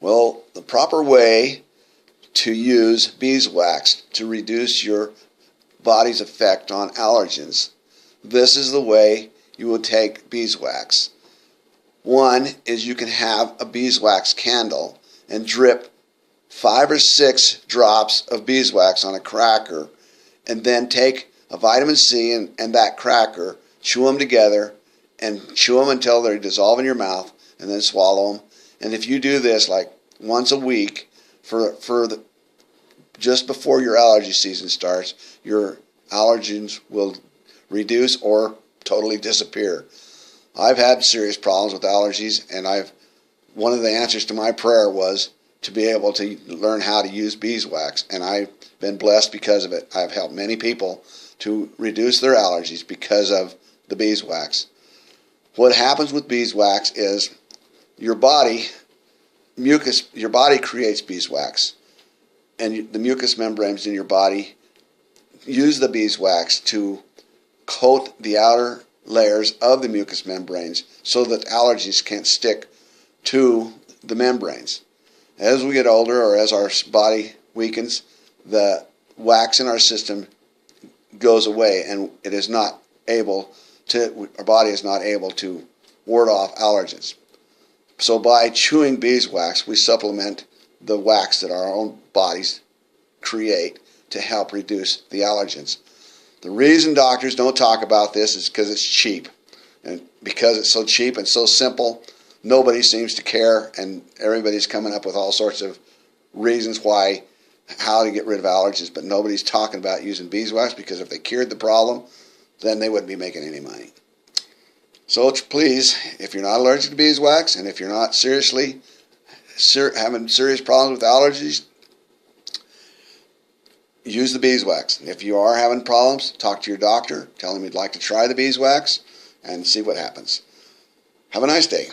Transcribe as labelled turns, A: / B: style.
A: Well, the proper way to use beeswax to reduce your body's effect on allergens, this is the way you will take beeswax. One is you can have a beeswax candle and drip 5 or 6 drops of beeswax on a cracker, and then take a vitamin C and that cracker, chew them together, and chew them until they dissolve in your mouth, and then swallow them. And if you do this like once a week just before your allergy season starts, your allergens will reduce or totally disappear. I've had serious problems with allergies, and one of the answers to my prayer was to be able to learn how to use beeswax, and I've been blessed because of it. I've helped many people to reduce their allergies because of the beeswax. What happens with beeswax is your body creates beeswax, and the mucous membranes in your body use the beeswax to coat the outer layers of the mucous membranes so that allergies can't stick to the membranes. As we get older, or as our body weakens, the wax in our system goes away, and our body is not able to ward off allergens. So by chewing beeswax, we supplement the wax that our own bodies create to help reduce the allergens. The reason doctors don't talk about this is because it's cheap. And because it's so cheap and so simple, nobody seems to care, and everybody's coming up with all sorts of reasons how to get rid of allergies, but nobody's talking about using beeswax, because if they cured the problem, then they wouldn't be making any money. So please, if you're not allergic to beeswax, and if you're not having serious problems with allergies, use the beeswax. If you are having problems, talk to your doctor, tell him you'd like to try the beeswax, and see what happens. Have a nice day.